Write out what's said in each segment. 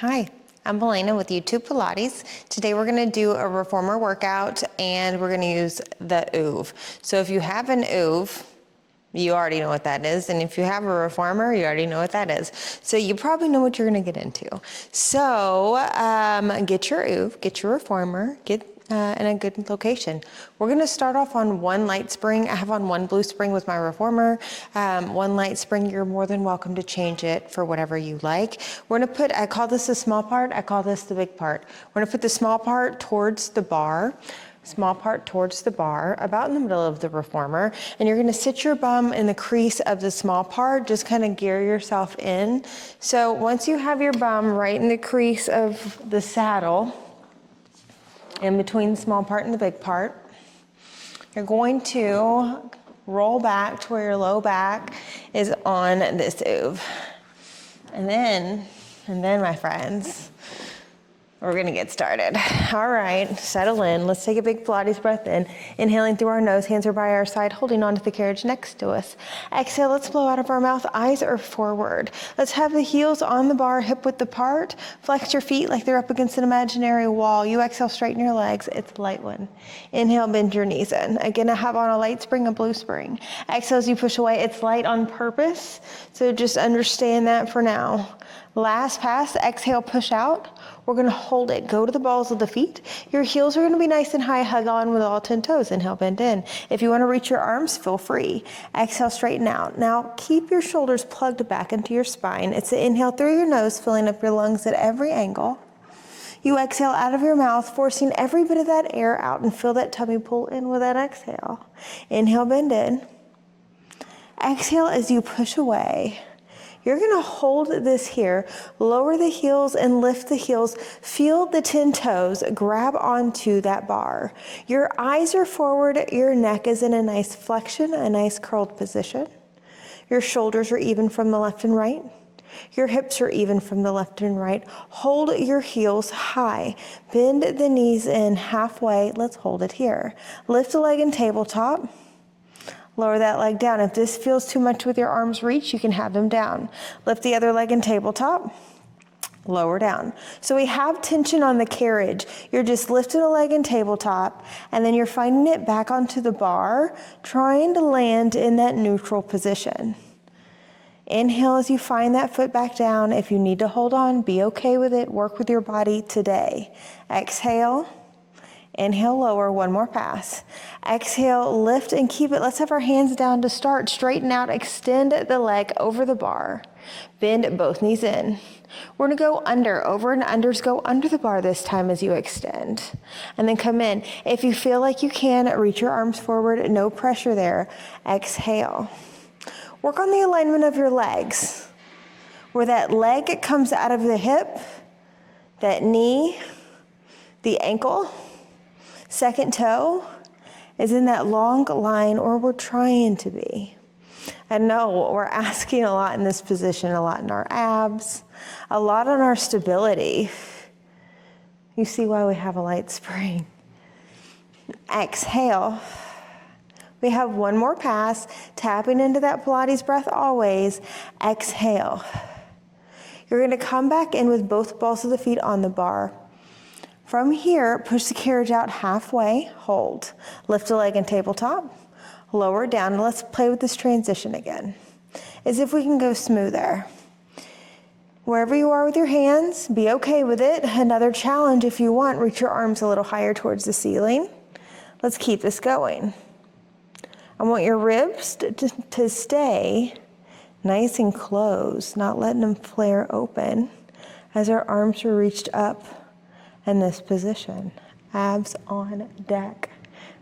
Hi, I'm Elena with YouTube Pilates. Today we're going to do a reformer workout and we're going to use the OOV. So if you have an OOV, you already know what that is. And if you have a reformer, you already know what that is. So you probably know what you're going to get into. So get your OOV, get your reformer, get in a good location. We're going to start off on one light spring. I have on one blue spring with my reformer. One light spring, you're more than welcome to change it for whatever you like. We're going to put, I call this the small part, I call this the big part. We're going to put the small part towards the bar. Small part towards the bar, about in the middle of the reformer, and you're gonna sit your bum in the crease of the small part, just kind of gear yourself in. So once you have your bum right in the crease of the saddle, in between the small part and the big part, you're going to roll back to where your low back is on this OOV. And then my friends, we're gonna get started. All right, settle in. Let's take a big Pilates breath in. Inhaling through our nose, hands are by our side, holding onto the carriage next to us. Exhale, let's blow out of our mouth, eyes are forward. Let's have the heels on the bar, hip width apart. Flex your feet like they're up against an imaginary wall. You exhale, straighten your legs, it's a light one. Inhale, bend your knees in. Again, I have on a light spring, a blue spring. Exhale as you push away, it's light on purpose, so just understand that for now. Last pass, exhale, push out. We're gonna hold it, go to the balls of the feet. Your heels are gonna be nice and high, hug on with all 10 toes. Inhale, bend in. If you wanna reach your arms, feel free. Exhale, straighten out. Now, keep your shoulders plugged back into your spine. It's an inhale through your nose, filling up your lungs at every angle. You exhale out of your mouth, forcing every bit of that air out, and feel that tummy pull in with that exhale. Inhale, bend in. Exhale as you push away. You're gonna hold this here, lower the heels and lift the heels, feel the 10 toes, grab onto that bar. Your eyes are forward, your neck is in a nice flexion, a nice curled position. Your shoulders are even from the left and right. Your hips are even from the left and right. Hold your heels high. Bend the knees in halfway. Let's hold it here. Lift a leg in tabletop. Lower that leg down. If this feels too much with your arms reach, you can have them down. Lift the other leg in tabletop, lower down. So we have tension on the carriage. You're just lifting a leg in tabletop, and then you're finding it back onto the bar, trying to land in that neutral position. Inhale as you find that foot back down. If you need to hold on, be okay with it. Work with your body today. Exhale. Inhale, lower, one more pass. Exhale, lift and keep it. Let's have our hands down to start. Straighten out, extend the leg over the bar. Bend both knees in. We're gonna go under, over and unders go under the bar this time as you extend. And then come in. If you feel like you can, reach your arms forward, no pressure there. Exhale. Work on the alignment of your legs. Where that leg comes out of the hip, that knee, the ankle, second toe is in that long line, or we're trying to be. I know we're asking a lot in this position, a lot in our abs, a lot on our stability. You see why we have a light spring. Exhale. We have one more pass, tapping into that Pilates breath always. Exhale. You're gonna come back in with both balls of the feet on the bar. From here, push the carriage out halfway, hold. Lift a leg in tabletop, lower it down, and let's play with this transition again. As if we can go smoother. Wherever you are with your hands, be okay with it. Another challenge if you want, reach your arms a little higher towards the ceiling. Let's keep this going. I want your ribs to stay nice and closed, not letting them flare open as our arms are reached up. In this position, abs on deck.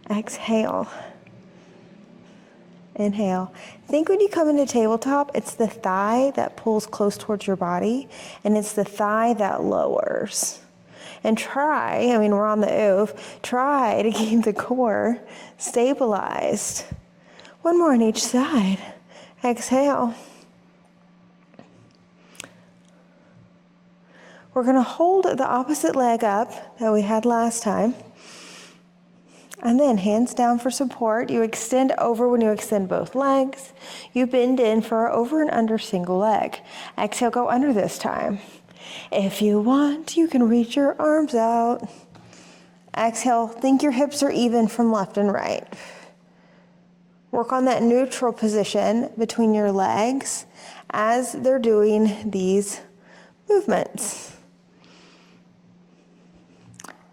Exhale. Inhale. Think when you come into tabletop, it's the thigh that pulls close towards your body, and it's the thigh that lowers. And try, we're on the OOV, try to keep the core stabilized. One more on each side. Exhale. We're gonna hold the opposite leg up that we had last time. And then hands down for support. You extend over when you extend both legs. You bend in for over and under single leg. Exhale, go under this time. If you want, you can reach your arms out. Exhale, think your hips are even from left and right. Work on that neutral position between your legs as they're doing these movements.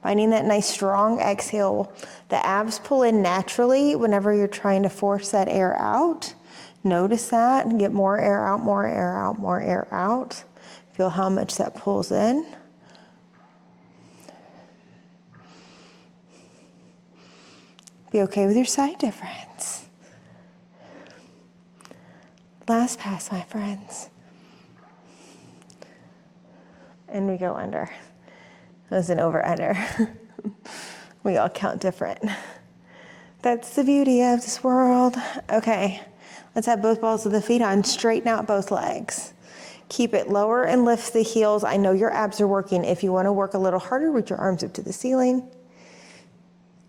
Finding that nice strong exhale. The abs pull in naturally whenever you're trying to force that air out. Notice that and get more air out, more air out, more air out. Feel how much that pulls in. Be okay with your side difference. Last pass, my friends. And we go under. That was an over-under. We all count different. That's the beauty of this world. Okay, let's have both balls of the feet on. Straighten out both legs. Keep it lower and lift the heels. I know your abs are working. If you want to work a little harder, reach your arms up to the ceiling.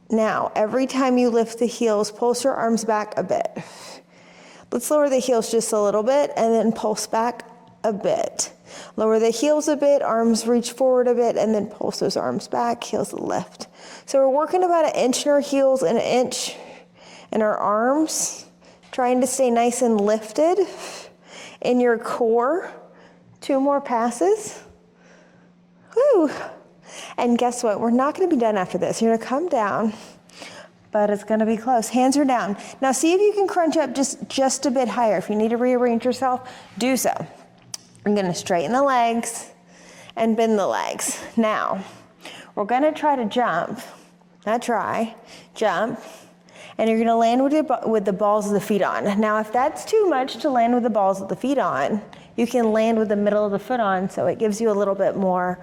Now, every time you lift the heels, pulse your arms back a bit. Let's lower the heels just a little bit and then pulse back a bit. Lower the heels a bit, arms reach forward a bit, and then pulse those arms back, heels lift. So we're working about 1 inch in our heels and 1 inch in our arms, trying to stay nice and lifted in your core. 2 more passes. Woo! And guess what? We're not going to be done after this. You're going to come down, but it's going to be close. Hands are down. Now see if you can crunch up just a bit higher. If you need to rearrange yourself, do so. I'm going to straighten the legs and bend the legs. Now, we're going to try to jump. Not try, jump. And you're going to land with the balls of the feet on. Now, if that's too much to land with the balls of the feet on, you can land with the middle of the foot on, so it gives you a little bit more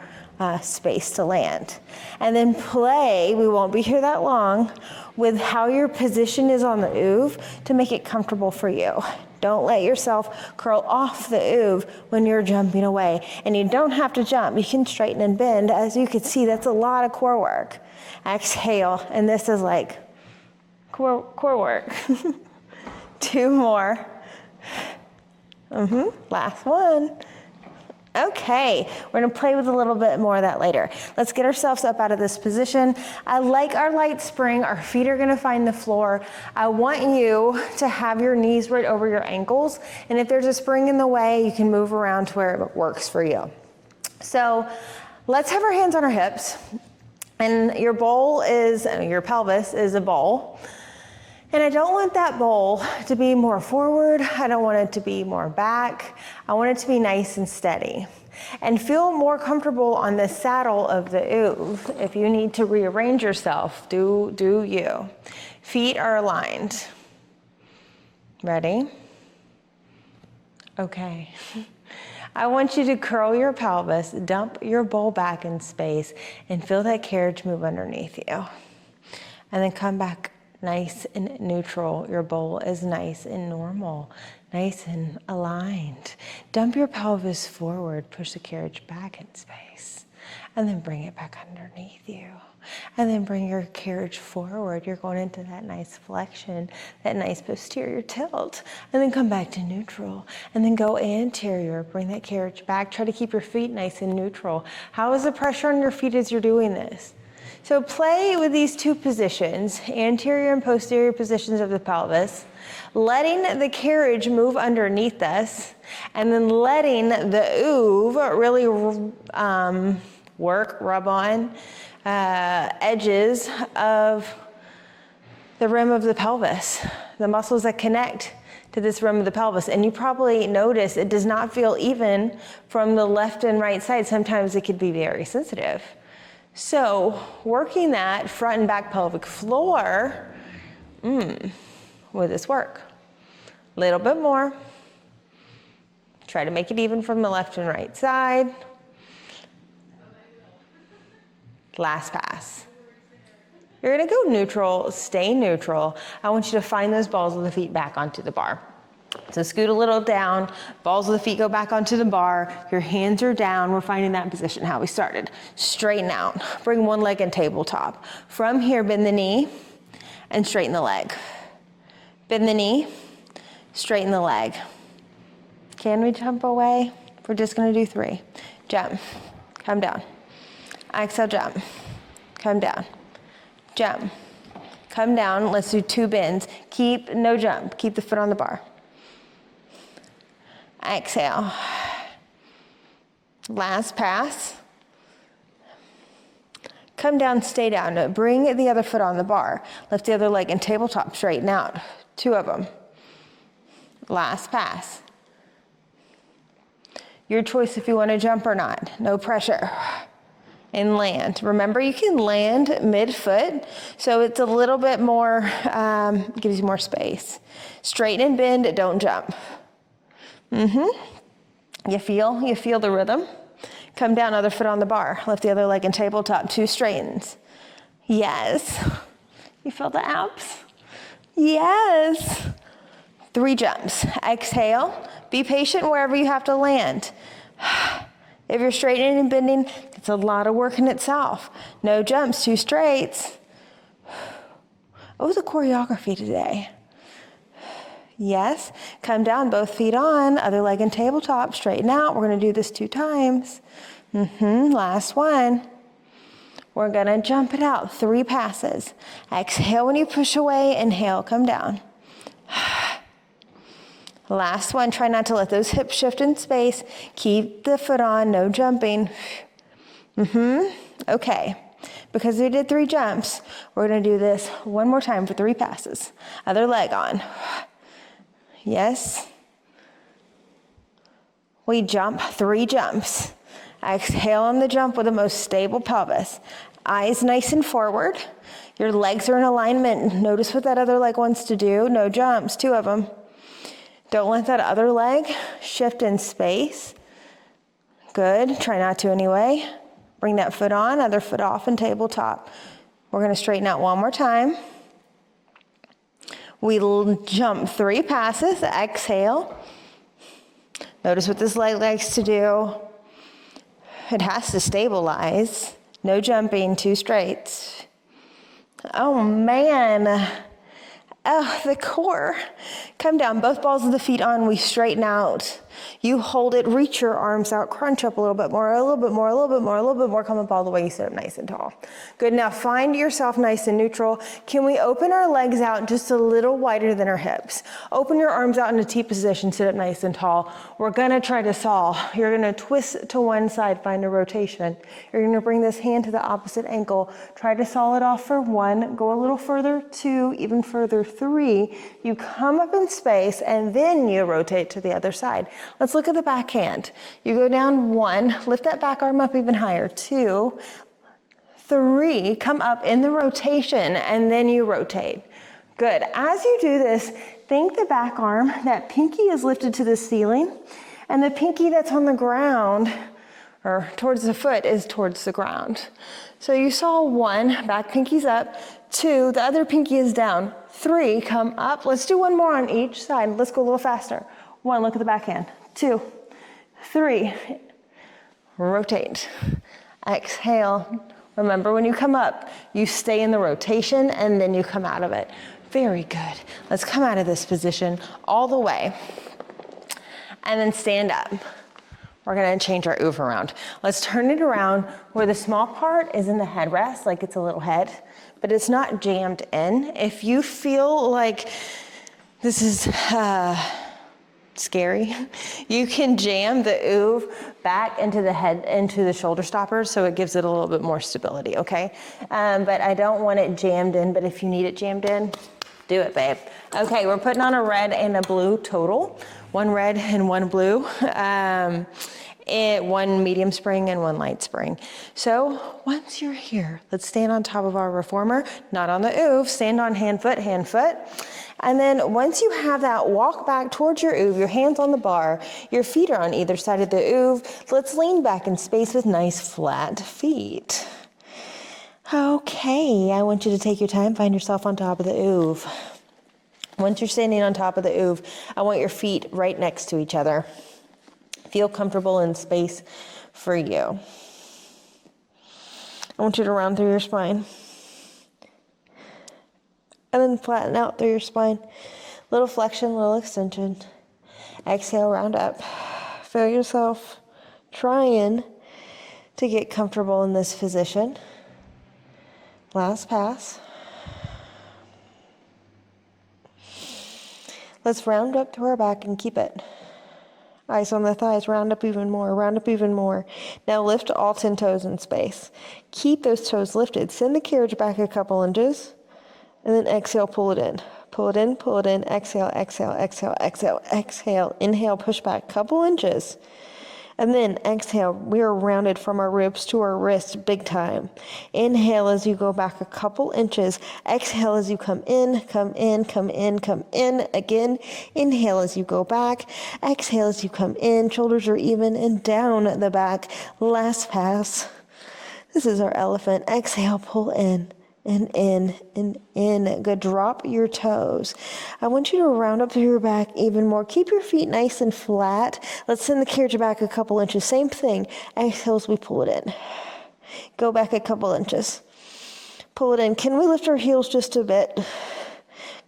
space to land. And then play, we won't be here that long, with how your position is on the OOV to make it comfortable for you. Don't let yourself curl off the OOV when you're jumping away. And you don't have to jump, you can straighten and bend. As you can see, that's a lot of core work. Exhale, and this is like core work. 2 more. Last one. Okay, we're gonna play with a little bit more of that later. Let's get ourselves up out of this position. I like our light spring. Our feet are gonna find the floor. I want you to have your knees right over your ankles. And if there's a spring in the way, you can move around to where it works for you. So let's have our hands on our hips. And your pelvis is a bowl. And I don't want that bowl to be more forward. I don't want it to be more back. I want it to be nice and steady. And feel more comfortable on the saddle of the OOV. If you need to rearrange yourself, do you. Feet are aligned. Ready? Okay. I want you to curl your pelvis, dump your bowl back in space, and feel that carriage move underneath you. And then come back nice and neutral. Your bowl is nice and normal, nice and aligned. Dump your pelvis forward, push the carriage back in space, and then bring it back underneath you. And then bring your carriage forward. You're going into that nice flexion, that nice posterior tilt. And then come back to neutral. And then go anterior, bring that carriage back. Try to keep your feet nice and neutral. How is the pressure on your feet as you're doing this? So play with these 2 positions, anterior and posterior positions of the pelvis, letting the carriage move underneath us, and then letting the OOV really rub on edges of the rim of the pelvis, the muscles that connect to this rim of the pelvis. And you probably notice it does not feel even from the left and right side. Sometimes it could be very sensitive. So working that front and back pelvic floor, with this work. Little bit more. Try to make it even from the left and right side. Last pass. You're gonna go neutral, stay neutral. I want you to find those balls of the feet back onto the bar. So scoot a little down, balls of the feet go back onto the bar, your hands are down, we're finding that position how we started. Straighten out, bring one leg in tabletop. From here, bend the knee and straighten the leg. Bend the knee, straighten the leg. Can we jump away? We're just gonna do 3. jump, come down. Exhale, jump, come down, jump, come down. Let's do 2 bends. Keep, no jump, keep the foot on the bar. Exhale. Last pass. Come down, stay down. Bring the other foot on the bar. Lift the other leg and tabletop, straighten out. 2 of them. Last pass. Your choice if you want to jump or not. No pressure. And land. Remember, you can land mid-foot, so it's a little bit more, gives you more space. Straighten and bend, don't jump. You feel the rhythm? Come down, other foot on the bar. Lift the other leg and tabletop, 2 straightens. Yes. You feel the abs? Yes. 3 jumps. Exhale. Be patient wherever you have to land. If you're straightening and bending, it's a lot of work in itself. No jumps, 2 straights. Oh, the choreography today. Yes. Come down, both feet on, other leg and tabletop, straighten out. We're gonna do this 2 times. Last one. We're gonna jump it out, 3 passes. Exhale when you push away, inhale, come down. Last one, try not to let those hips shift in space. Keep the foot on, no jumping. Okay, because we did 3 jumps, we're gonna do this one more time for 3 passes. Other leg on. Yes. We jump 3 jumps. Exhale on the jump with the most stable pelvis. Eyes nice and forward. Your legs are in alignment. Notice what that other leg wants to do. No jumps, 2 of them. Don't let that other leg shift in space. Good, try not to anyway. Bring that foot on, other foot off and tabletop. We're gonna straighten out one more time. We'll jump 3 passes, exhale. Notice what this leg likes to do. It has to stabilize. No jumping, 2 straights. Oh man. Oh, the core. Come down, both balls of the feet on, we straighten out. You hold it, reach your arms out, crunch up a little bit more, a little bit more, a little bit more, a little bit more, come up all the way, you sit up nice and tall. Good, now find yourself nice and neutral. Can we open our legs out just a little wider than our hips? Open your arms out in a T position, sit up nice and tall. We're gonna try to saw. You're gonna twist to one side, find a rotation. You're gonna bring this hand to the opposite ankle. Try to saw it off for 1, go a little further, 2, even further, 3. You come up in space and then you rotate to the other side. Let's look at the back hand. You go down 1, lift that back arm up even higher, 2, 3, come up in the rotation and then you rotate. Good, as you do this, think the back arm, that pinky is lifted to the ceiling and the pinky that's on the ground or towards the foot is towards the ground. So you saw 1, back pinky's up, 2, the other pinky is down, 3, come up. Let's do 1 more on each side. Let's go a little faster. 1, look at the back hand. 2, 3, rotate. Exhale. Remember, when you come up, you stay in the rotation and then you come out of it. Very good. Let's come out of this position all the way and then stand up. We're gonna change our OOV around. Let's turn it around where the small part is in the headrest, like it's a little head, but it's not jammed in. If you feel like this is scary, you can jam the OOV back into the head, into the shoulder stoppers, so it gives it a little bit more stability, okay? But I don't want it jammed in, but if you need it jammed in, do it, babe. Okay, we're putting on a red and a blue total. 1 red and 1 blue. 1 medium spring and 1 light spring. So once you're here, let's stand on top of our reformer, not on the OOV, stand on hand, foot, and then once you have that, walk back towards your OOV, your hands on the bar, your feet are on either side of the OOV. Let's lean back in space with nice flat feet. Okay, I want you to take your time, find yourself on top of the OOV. Once you're standing on top of the OOV, I want your feet right next to each other. Feel comfortable in space for you. I want you to round through your spine. And then flatten out through your spine. Little flexion, little extension. Exhale, round up. Feel yourself trying to get comfortable in this position. Last pass. Let's round up to our back and keep it. Eyes on the thighs, round up even more, round up even more. Now lift all 10 toes in space. Keep those toes lifted. Send the carriage back a couple inches, and then exhale, pull it in. Pull it in, pull it in, exhale, exhale, exhale, exhale, exhale. Inhale, push back a couple inches. And then exhale, we are rounded from our ribs to our wrists big time. Inhale as you go back a couple inches. Exhale as you come in, come in, come in, come in. Again, inhale as you go back. Exhale as you come in. Shoulders are even and down the back. Last pass. This is our elephant. Exhale, pull in. And in, and in. Good. Drop your toes. I want you to round up through your back even more. Keep your feet nice and flat. Let's send the carriage back a couple inches. Same thing. Exhale as we pull it in. Go back a couple inches. Pull it in. Can we lift our heels just a bit?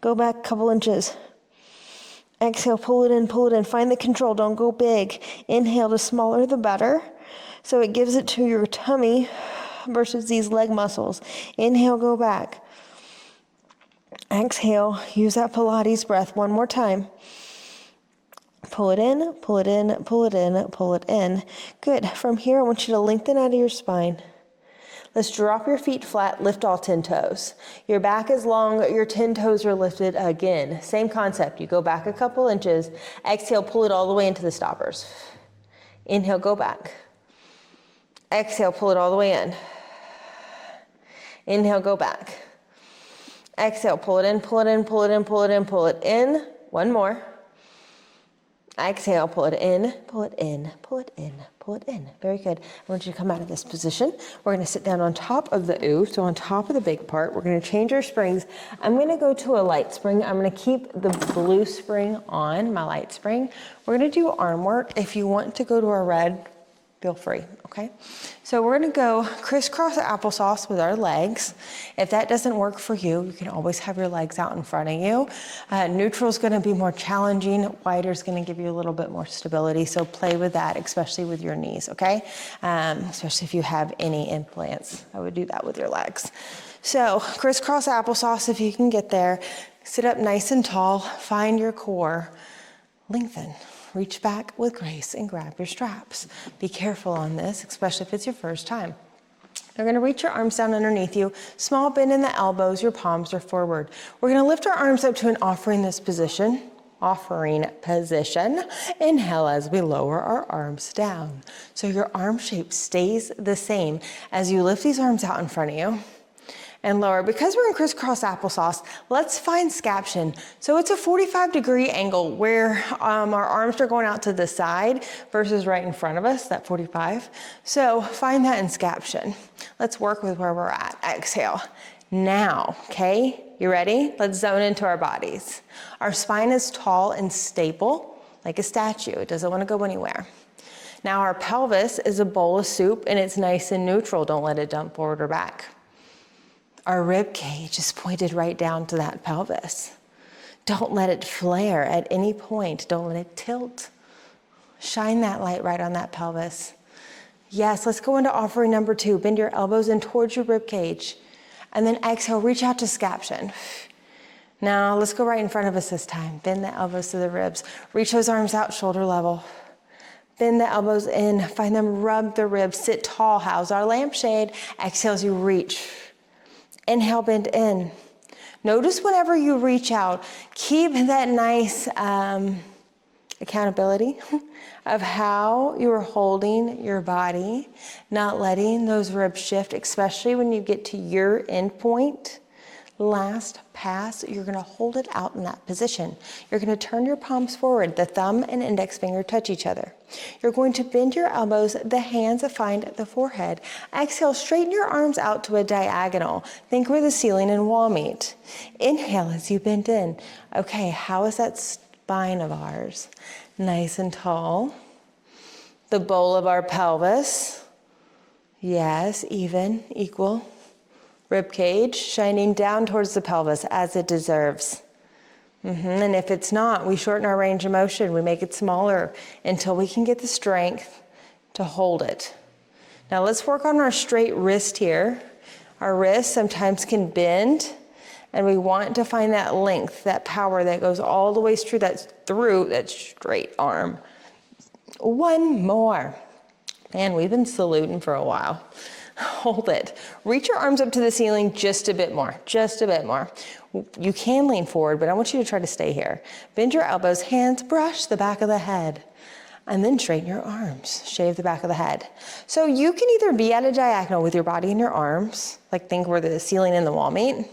Go back a couple inches. Exhale, pull it in, pull it in. Find the control. Don't go big. Inhale, the smaller the better. So it gives it to your tummy versus these leg muscles. Inhale, go back. Exhale, use that Pilates breath one more time. Pull it in, pull it in, pull it in, pull it in. Good. From here, I want you to lengthen out of your spine. Let's drop your feet flat, lift all 10 toes. Your back is long, your 10 toes are lifted again. Same concept. You go back a couple inches. Exhale, pull it all the way into the stoppers. Inhale, go back. Exhale, pull it all the way in. Inhale, go back. Exhale, pull it in, pull it in, pull it in, pull it in, pull it in. One more. Exhale, pull it in, pull it in, pull it in, pull it in. Very good. I want you to come out of this position. We're going to sit down on top of the OOV, so on top of the big part. We're going to change our springs. I'm going to go to a light spring. I'm going to keep the blue spring on, my light spring. We're going to do arm work. If you want to go to a red, feel free, okay? So we're gonna go crisscross applesauce with our legs. If that doesn't work for you, you can always have your legs out in front of you. Neutral is gonna be more challenging. Wider is gonna give you a little bit more stability. So play with that, especially with your knees, okay? Especially if you have any implants. I would do that with your legs. So crisscross applesauce, if you can get there. Sit up nice and tall, find your core, lengthen. Reach back with grace and grab your straps. Be careful on this, especially if it's your first time. You're gonna reach your arms down underneath you, small bend in the elbows, your palms are forward. We're gonna lift our arms up to an offering position. Inhale as we lower our arms down. So your arm shape stays the same as you lift these arms out in front of you. And lower. Because we're in crisscross applesauce, let's find scaption. So it's a 45-degree angle where our arms are going out to the side versus right in front of us, that 45. So find that in scaption. Let's work with where we're at. Exhale. Now, okay? You ready? Let's zone into our bodies. Our spine is tall and stable, like a statue. It doesn't want to go anywhere. Now our pelvis is a bowl of soup and it's nice and neutral. Don't let it dump forward or back. Our rib cage is pointed right down to that pelvis. Don't let it flare at any point. Don't let it tilt. Shine that light right on that pelvis. Yes, let's go into offering number 2. Bend your elbows in towards your rib cage. And then exhale, reach out to scaption. Now let's go right in front of us this time. Bend the elbows to the ribs. Reach those arms out shoulder level. Bend the elbows in, find them, rub the ribs, sit tall. How's our lampshade? Exhale as you reach. Inhale, bend in. Notice whenever you reach out, keep that nice accountability of how you are holding your body, not letting those ribs shift, especially when you get to your end point. Last pass, you're gonna hold it out in that position. You're gonna turn your palms forward. The thumb and index finger touch each other. You're going to bend your elbows, the hands find the forehead. Exhale, straighten your arms out to a diagonal. Think where the ceiling and wall meet. Inhale as you bend in. Okay, how is that spine of ours? Nice and tall. The bowl of our pelvis. Yes, even, equal. Rib cage shining down towards the pelvis as it deserves. And if it's not, we shorten our range of motion. We make it smaller until we can get the strength to hold it. Now let's work on our straight wrist here. Our wrist sometimes can bend, and we want to find that length, that power that goes all the way through that straight arm. One more. Man, we've been saluting for a while. Hold it. Reach your arms up to the ceiling just a bit more, just a bit more. You can lean forward, but I want you to try to stay here. Bend your elbows, hands brush the back of the head, and then straighten your arms, shave the back of the head. So you can either be at a diagonal with your body and your arms, like think where the ceiling and the wall meet.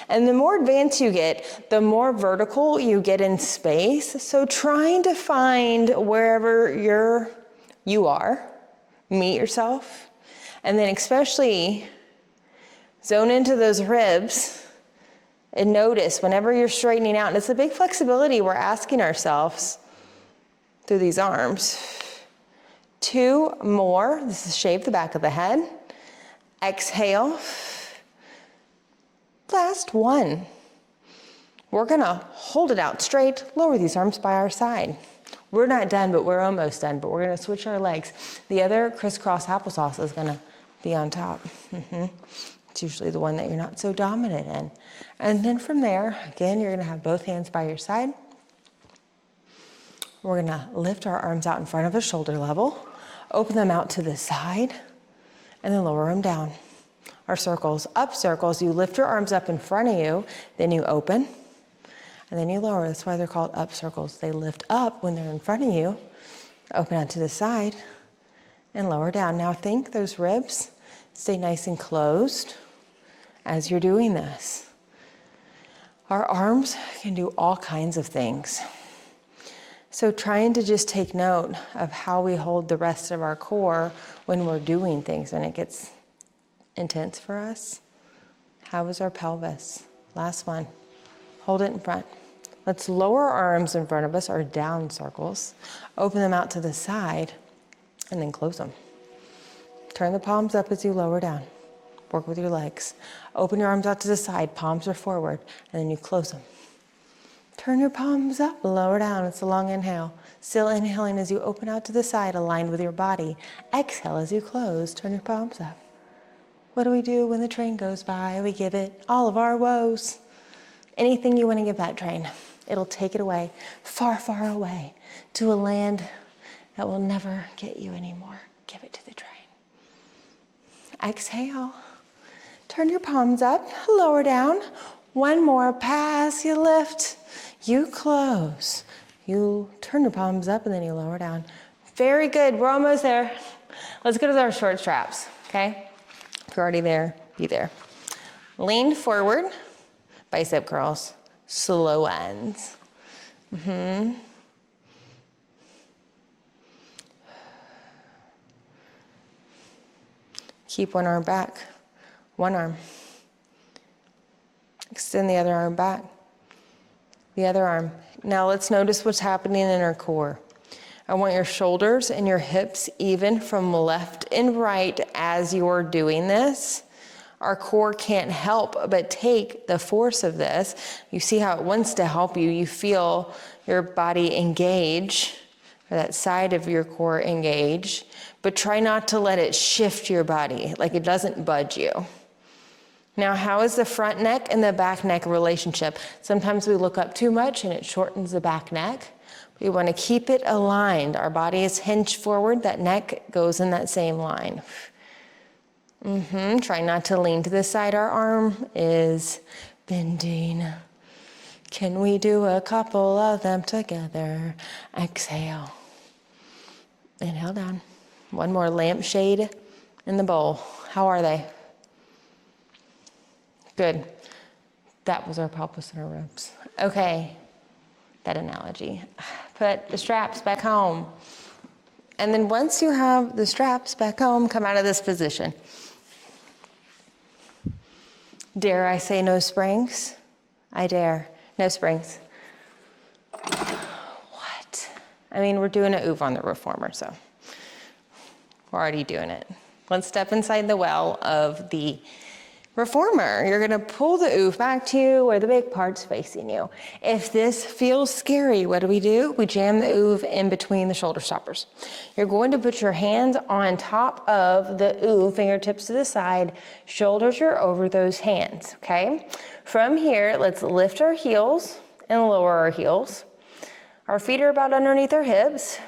And the more advanced you get, the more vertical you get in space. So trying to find wherever you are, meet yourself, and then especially zone into those ribs and notice whenever you're straightening out. And it's a big flexibility we're asking ourselves through these arms. 2 more. This is shave the back of the head. Exhale. Last 1. We're gonna hold it out straight, lower these arms by our side. We're not done, but we're almost done, but we're gonna switch our legs. The other crisscross applesauce is gonna be on top. It's usually the one that you're not so dominant in. And then from there, again, you're gonna have both hands by your side. We're gonna lift our arms out in front of us, shoulder level, open them out to the side, and then lower them down. Our circles, up circles, you lift your arms up in front of you, then you open, and then you lower. That's why they're called up circles. They lift up when they're in front of you, open out to the side, and lower down. Now think those ribs stay nice and closed as you're doing this. Our arms can do all kinds of things. So trying to just take note of how we hold the rest of our core when we're doing things and it gets intense for us. How is our pelvis? Last one. Hold it in front. Let's lower our arms in front of us, our down circles. Open them out to the side and then close them. Turn the palms up as you lower down. Work with your legs. Open your arms out to the side, palms are forward, and then you close them. Turn your palms up, lower down. It's a long inhale. Still inhaling as you open out to the side, aligned with your body. Exhale as you close, turn your palms up. What do we do when the train goes by? We give it all of our woes. Anything you want to give that train, it'll take it away, far, far away, to a land that will never get you anymore. Give it to the train. Exhale. Turn your palms up, lower down. One more pass, you lift, you close. You turn your palms up and then you lower down. Very good, we're almost there. Let's go to our short straps, okay? If you're already there, be there. Lean forward, bicep curls, slow ends. Keep one arm back, one arm. Extend the other arm back, the other arm. Now let's notice what's happening in our core. I want your shoulders and your hips even from left and right as you're doing this. Our core can't help but take the force of this. You see how it wants to help you. You feel your body engage, or that side of your core engage, but try not to let it shift your body, like it doesn't budge you. Now, how is the front neck and the back neck relationship? Sometimes we look up too much and it shortens the back neck. We want to keep it aligned. Our body is hinged forward, that neck goes in that same line. Try not to lean to the side. Our arm is bending. Can we do a couple of them together? Exhale. Inhale down. One more, lampshade in the bowl. How are they? Good. That was our pelvis and our ribs. Okay, that analogy. Put the straps back home. And then once you have the straps back home, come out of this position. Dare I say no springs? I dare. No springs. What? I mean, we're doing an OOV on the reformer, so we're already doing it. Let's step inside the well of the reformer. You're gonna pull the OOV back to you where the big part's facing you. If this feels scary, what do? We jam the OOV in between the shoulder stoppers. You're going to put your hands on top of the OOV, fingertips to the side, shoulders are over those hands, okay? From here, let's lift our heels and lower our heels. Our feet are about underneath our hips.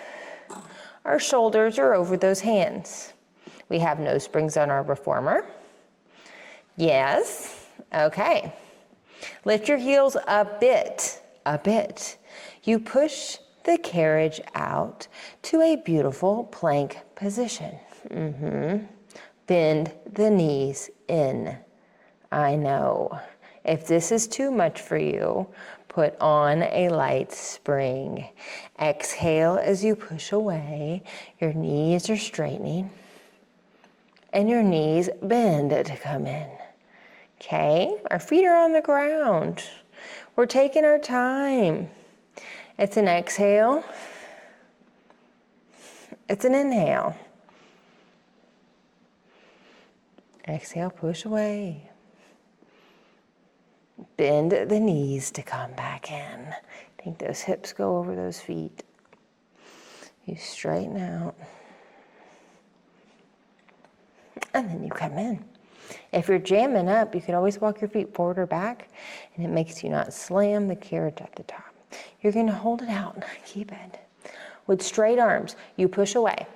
Our shoulders are over those hands. We have no springs on our reformer. Yes, okay. Lift your heels a bit. You push the carriage out to a beautiful plank position. Bend the knees in. I know. If this is too much for you, put on a light spring. Exhale as you push away. Your knees are straightening. And your knees bend to come in. Okay, our feet are on the ground. We're taking our time. It's an exhale. It's an inhale. Exhale, push away. Bend the knees to come back in. Think those hips go over those feet. You straighten out. And then you come in. If you're jamming up, you can always walk your feet forward or back, and it makes you not slam the carriage at the top. You're gonna hold it out, keep it. With straight arms, you push away,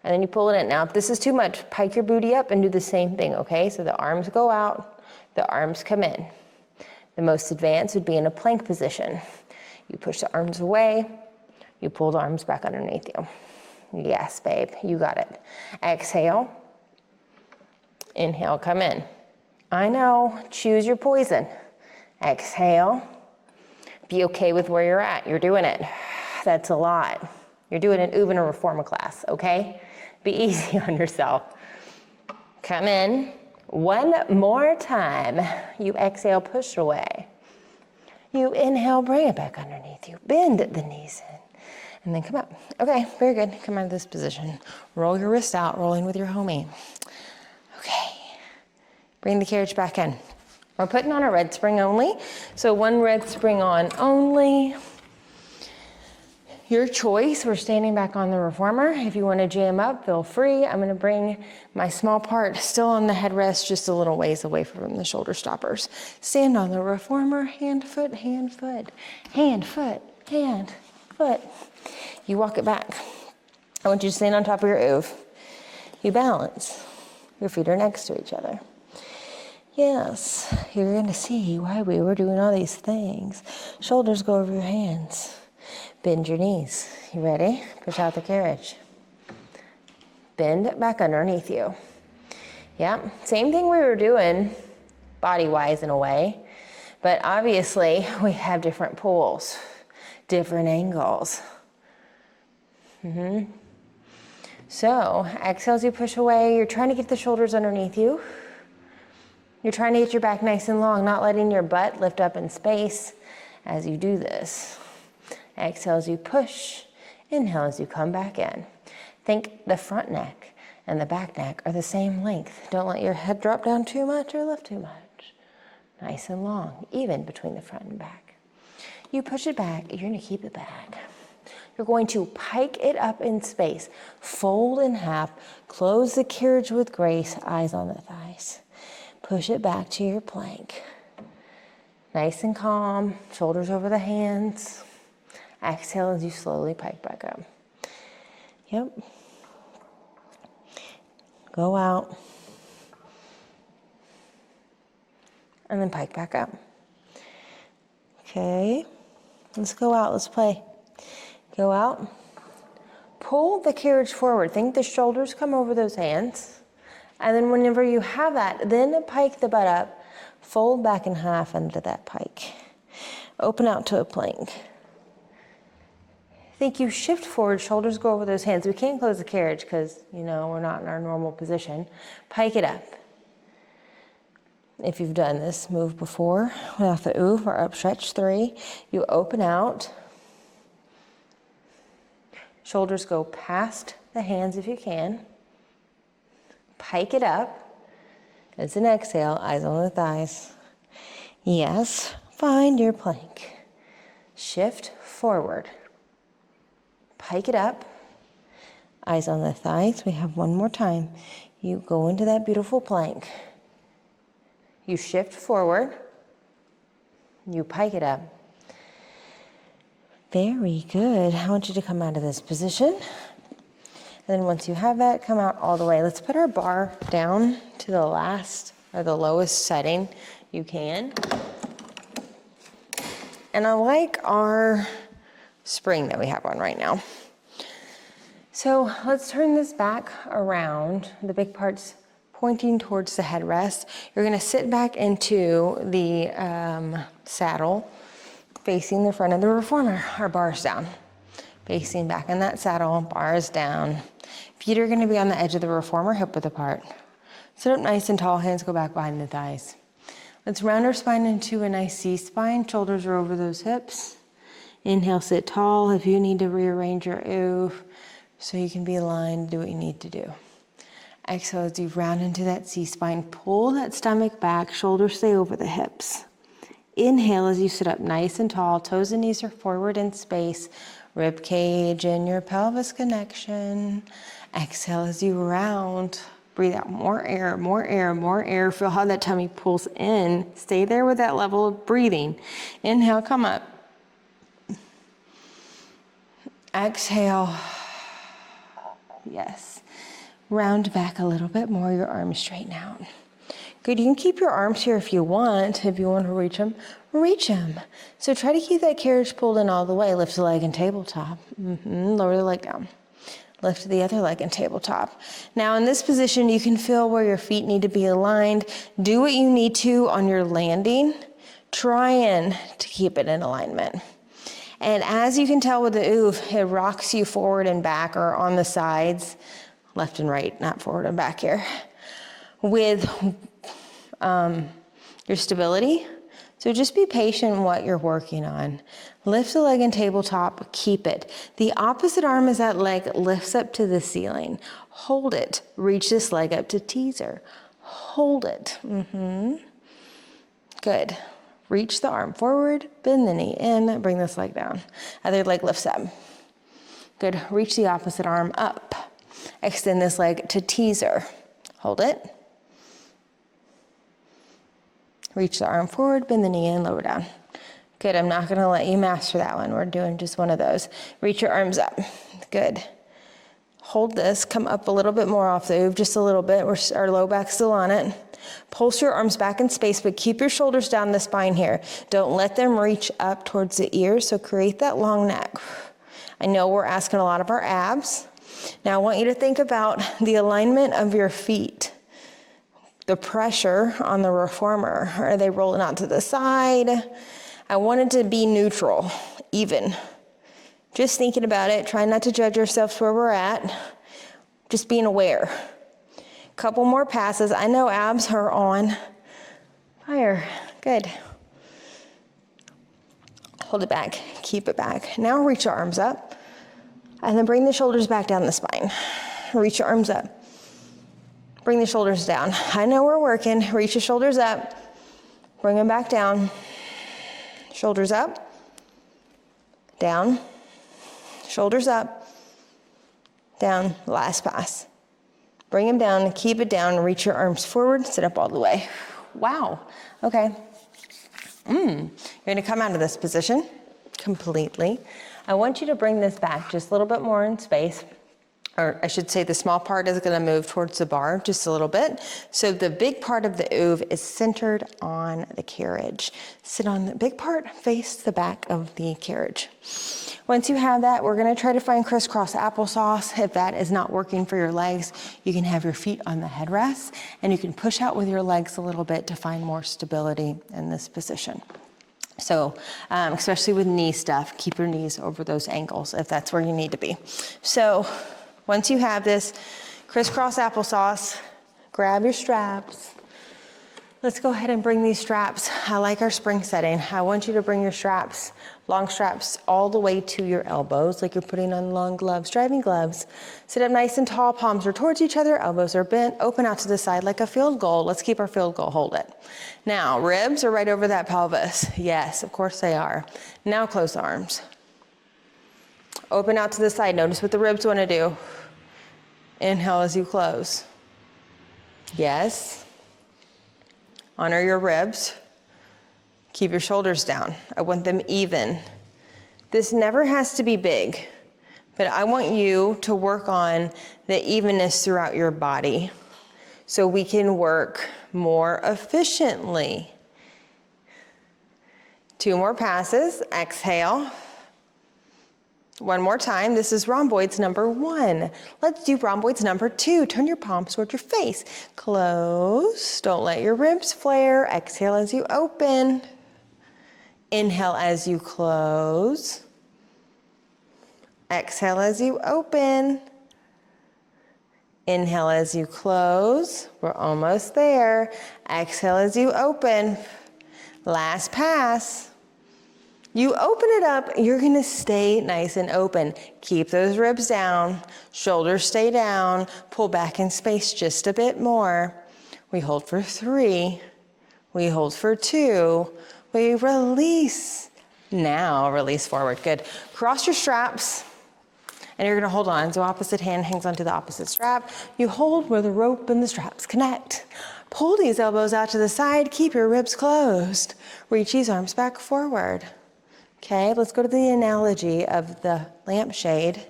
and then you pull it in. Now, if this is too much, pike your booty up and do the same thing, okay? So the arms go out, the arms come in. The most advanced would be in a plank position. You push the arms away, you pull the arms back underneath you. Yes, babe, you got it. Exhale. Inhale, come in. I know, choose your poison. Exhale. Be okay with where you're at. You're doing it. That's a lot. You're doing an OOV in a reformer class, okay? Be easy on yourself. Come in. One more time. You exhale, push away. You inhale, bring it back underneath you. Bend the knees in. And then come up. Okay, very good. Come out of this position. Roll your wrist out, rolling with your homie. Okay, bring the carriage back in. We're putting on a red spring only, so one red spring on only. Your choice, we're standing back on the reformer. If you want to jam up, feel free. I'm going to bring my small part still on the headrest, just a little ways away from the shoulder stoppers. Stand on the reformer, hand, foot, hand, foot, hand, foot, hand, foot. You walk it back. I want you to stand on top of your OOV. You balance. Your feet are next to each other. Yes, you're going to see why we were doing all these things. Shoulders go over your hands. Bend your knees. You ready? Push out the carriage. Bend back underneath you. Yeah, same thing we were doing body-wise in a way, but obviously we have different pulls, different angles. So, exhale as you push away. You're trying to get the shoulders underneath you. You're trying to get your back nice and long, not letting your butt lift up in space as you do this. Exhale as you push. Inhale as you come back in. Think the front neck and the back neck are the same length. Don't let your head drop down too much or lift too much. Nice and long, even between the front and back. You push it back, you're going to keep it back. You're going to pike it up in space. Fold in half. Close the carriage with grace. Eyes on the thighs. Push it back to your plank. Nice and calm. Shoulders over the hands. Exhale as you slowly pike back up. Yep. Go out. And then pike back up. Okay. Let's go out. Let's play. Go out. Pull the carriage forward. Think the shoulders come over those hands. And then whenever you have that, then pike the butt up. Fold back in half into that pike. Open out to a plank. Think you shift forward, shoulders go over those hands. We can't close the carriage because, we're not in our normal position. Pike it up. If you've done this move before, without the OOV or up stretch 3, you open out. Shoulders go past the hands if you can. Pike it up. As an exhale, eyes on the thighs. Yes, find your plank. Shift forward. Pike it up. Eyes on the thighs. We have one more time. You go into that beautiful plank. You shift forward. You pike it up. Very good. I want you to come out of this position. And then once you have that, come out all the way. Let's put our bar down to the last or the lowest setting you can. And I like our spring that we have on right now. So let's turn this back around. The big part's pointing towards the headrest. You're gonna sit back into the saddle, facing the front of the reformer. Our bar's down. Facing back in that saddle, bar is down. Feet are gonna be on the edge of the reformer, hip width apart. Sit up nice and tall, hands go back behind the thighs. Let's round our spine into a nice C-spine. Shoulders are over those hips. Inhale, sit tall. If you need to rearrange your OOV so you can be aligned, do what you need to do. Exhale as you round into that C-spine. Pull that stomach back, shoulders stay over the hips. Inhale as you sit up nice and tall. Toes and knees are forward in space. Rib cage and your pelvis connection. Exhale as you round. Breathe out more air, more air, more air. Feel how that tummy pulls in. Stay there with that level of breathing. Inhale, come up. Exhale. Yes. Round back a little bit more, your arms straighten out. Good, you can keep your arms here if you want. If you want to reach them, reach them. So try to keep that carriage pulled in all the way. Lift the leg and tabletop. Lower the leg down. Lift the other leg and tabletop. Now in this position, you can feel where your feet need to be aligned. Do what you need to on your landing. Try to keep it in alignment. And as you can tell with the OOV, it rocks you forward and back or on the sides, left and right, not forward and back here, with your stability. So just be patient in what you're working on. Lift the leg and tabletop, keep it. The opposite arm as that leg lifts up to the ceiling. Hold it, reach this leg up to teaser. Hold it, Good. Reach the arm forward, bend the knee in, bring this leg down. Other leg lifts up. Good, reach the opposite arm up. Extend this leg to teaser. Hold it. Reach the arm forward, bend the knee in, lower down. Good, I'm not gonna let you master that one. We're doing just one of those. Reach your arms up, good. Hold this, come up a little bit more off the OOV, just a little bit. Our low back's still on it. Pulse your arms back in space, but keep your shoulders down the spine here. Don't let them reach up towards the ears, so create that long neck. I know we're asking a lot of our abs. Now I want you to think about the alignment of your feet. The pressure on the reformer. Are they rolling out to the side? I want it to be neutral, even. Just thinking about it, try not to judge ourselves where we're at. Just being aware. Couple more passes. I know abs are on fire. Good. Hold it back, keep it back. Now reach your arms up and then bring the shoulders back down the spine. Reach your arms up. Bring the shoulders down. I know we're working. Reach your shoulders up. Bring them back down. Shoulders up. Down. Shoulders up. Down. Last pass. Bring them down, keep it down, reach your arms forward, sit up all the way. Wow, okay. You're gonna come out of this position completely. I want you to bring this back just a little bit more in space, or I should say the small part is gonna move towards the bar just a little bit. So the big part of the OOV is centered on the carriage. Sit on the big part, face the back of the carriage. Once you have that, we're gonna try to find crisscross applesauce. If that is not working for your legs, you can have your feet on the headrest and you can push out with your legs a little bit to find more stability in this position. So, especially with knee stuff, keep your knees over those ankles if that's where you need to be. So, once you have this crisscross applesauce, grab your straps. Let's go ahead and bring these straps. I like our spring setting. I want you to bring your straps Long straps all the way to your elbows, like you're putting on long gloves, driving gloves. Sit up nice and tall, palms are towards each other, elbows are bent, open out to the side like a field goal. Let's keep our field goal, hold it. Now, ribs are right over that pelvis. Yes, of course they are. Now close the arms. Open out to the side, notice what the ribs wanna do. Inhale as you close. Yes. Honor your ribs. Keep your shoulders down. I want them even. This never has to be big, but I want you to work on the evenness throughout your body so we can work more efficiently. 2 more passes. Exhale. One more time. This is rhomboids number 1. Let's do rhomboids number 2. Turn your palms toward your face. Close. Don't let your ribs flare. Exhale as you open. Inhale as you close. Exhale as you open. Inhale as you close. We're almost there. Exhale as you open. Last pass. You open it up, you're gonna stay nice and open. Keep those ribs down, shoulders stay down, pull back in space just a bit more. We hold for 3, we hold for 2, we release. Now release forward, good. Cross your straps, and you're gonna hold on. So opposite hand hangs onto the opposite strap. You hold where the rope and the straps connect. Pull these elbows out to the side, keep your ribs closed. Reach these arms back forward. Okay, let's go to the analogy of the lampshade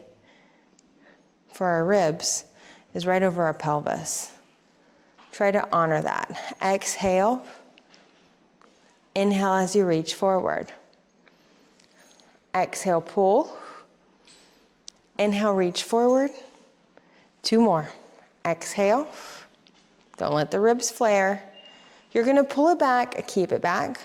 for our ribs is right over our pelvis. Try to honor that. Exhale. Inhale as you reach forward. Exhale, pull. Inhale, reach forward. 2 more. Exhale. Don't let the ribs flare. You're gonna pull it back, keep it back.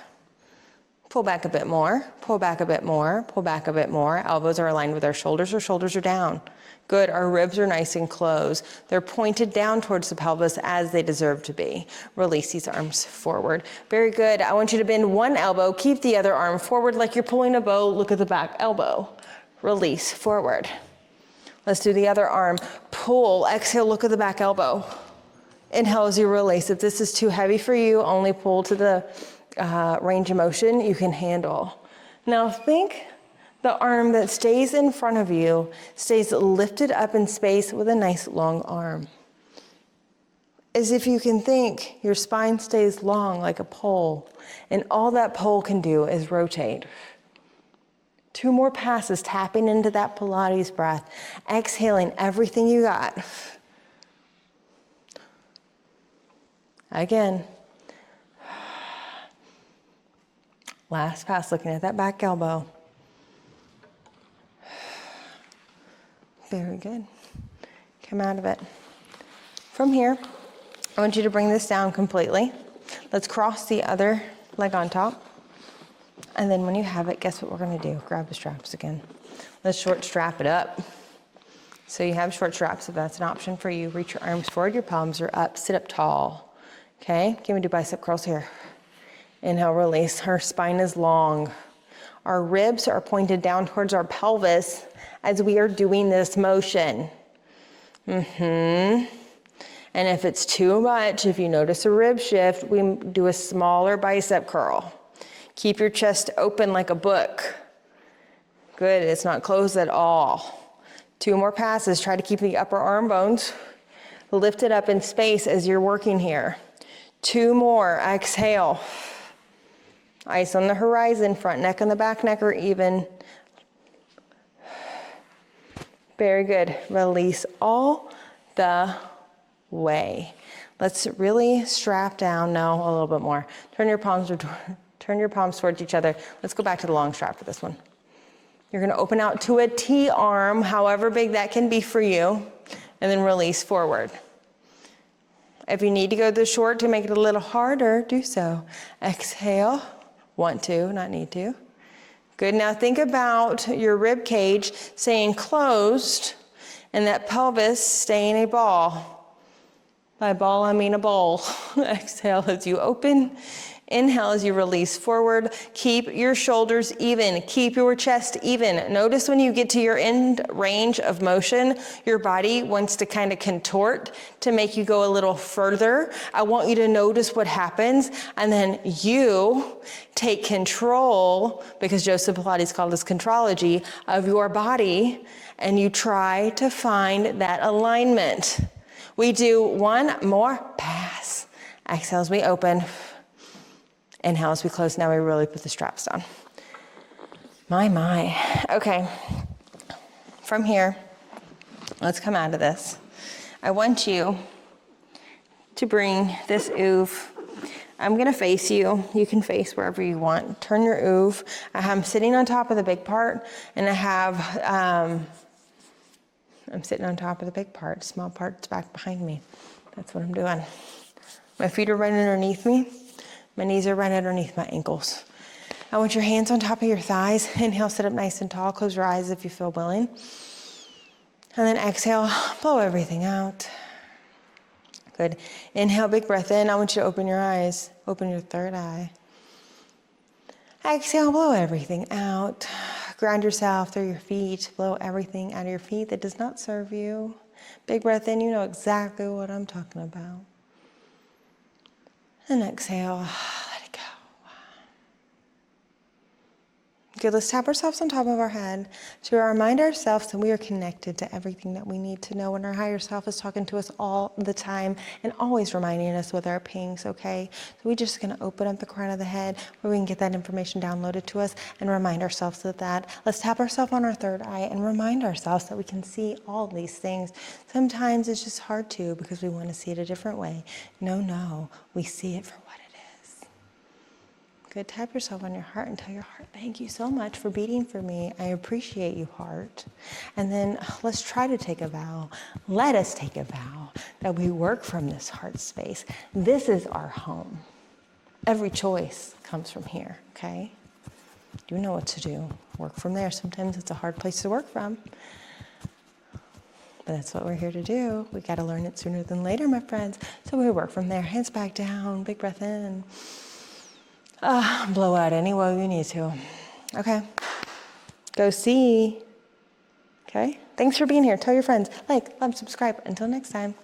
Pull back a bit more, pull back a bit more, pull back a bit more. Elbows are aligned with our shoulders are down. Good, our ribs are nice and closed. They're pointed down towards the pelvis as they deserve to be. Release these arms forward. Very good, I want you to bend one elbow, keep the other arm forward like you're pulling a bow, look at the back elbow. Release forward. Let's do the other arm. Pull, exhale, look at the back elbow. Inhale as you release. If this is too heavy for you, only pull to the range of motion you can handle. Now think the arm that stays in front of you stays lifted up in space with a nice long arm. As if you can think your spine stays long like a pole, and all that pole can do is rotate. 2 more passes, tapping into that Pilates breath, exhaling everything you got. Again. Last pass, looking at that back elbow. Very good. Come out of it. From here, I want you to bring this down completely. Let's cross the other leg on top. And then when you have it, guess what we're gonna do? Grab the straps again. Let's short strap it up. So you have short straps if that's an option for you. Reach your arms forward, your palms are up, sit up tall. Okay, can we do bicep curls here? Inhale, release. Our spine is long. Our ribs are pointed down towards our pelvis as we are doing this motion. And if it's too much, if you notice a rib shift, we do a smaller bicep curl. Keep your chest open like a book. Good, it's not closed at all. 2 more passes. Try to keep the upper arm bones lifted up in space as you're working here. 2 more, exhale. Eyes on the horizon, front neck and the back neck are even. Very good. Release all the way. Let's really strap down. No, a little bit more. Turn your palms towards each other. Let's go back to the long strap for this one. You're gonna open out to a T arm, however big that can be for you, and then release forward. If you need to go to the short to make it a little harder, do so. Exhale. Want to, not need to. Good, now think about your rib cage staying closed and that pelvis staying a ball. By ball, I mean a bowl. Exhale as you open. Inhale as you release forward. Keep your shoulders even. Keep your chest even. Notice when you get to your end range of motion, your body wants to kind of contort to make you go a little further. I want you to notice what happens, and then you take control, because Joseph Pilates called this contrology, of your body, and you try to find that alignment. We do one more pass. Exhale as we open. Inhale as we close. Now we really put the straps on. My. Okay. From here, let's come out of this. I want you to bring this OOV. I'm gonna face you. You can face wherever you want. Turn your OOV. I'm sitting on top of the big part, and I have, I'm sitting on top of the big part. Small part's back behind me. That's what I'm doing. My feet are right underneath me. My knees are right underneath my ankles. I want your hands on top of your thighs. Inhale, sit up nice and tall. Close your eyes if you feel willing. And then exhale, blow everything out. Good. Inhale, big breath in. I want you to open your eyes. Open your third eye. Exhale, blow everything out. Ground yourself through your feet. Blow everything out of your feet that does not serve you. Big breath in. You know exactly what I'm talking about. And exhale, let it go. Good, let's tap ourselves on top of our head to remind ourselves that we are connected to everything that we need to know, and our higher self is talking to us all the time and always reminding us with our pings, okay? So we're just gonna open up the crown of the head where we can get that information downloaded to us and remind ourselves of that. Let's tap ourselves on our third eye and remind ourselves that we can see all these things. Sometimes it's just hard to because we wanna see it a different way. No, we see it for what it is. Good, tap yourself on your heart and tell your heart, thank you so much for beating for me. I appreciate you, heart. And then let's try to take a vow. Let us take a vow that we work from this heart space. This is our home. Every choice comes from here, okay? You know what to do. Work from there. Sometimes it's a hard place to work from. But that's what we're here to do. We got to learn it sooner than later, my friends. So we work from there. Hands back down. Big breath in. Blow out any way you need to. Okay. Go see. Okay. Thanks for being here. Tell your friends. Like, love, subscribe. Until next time.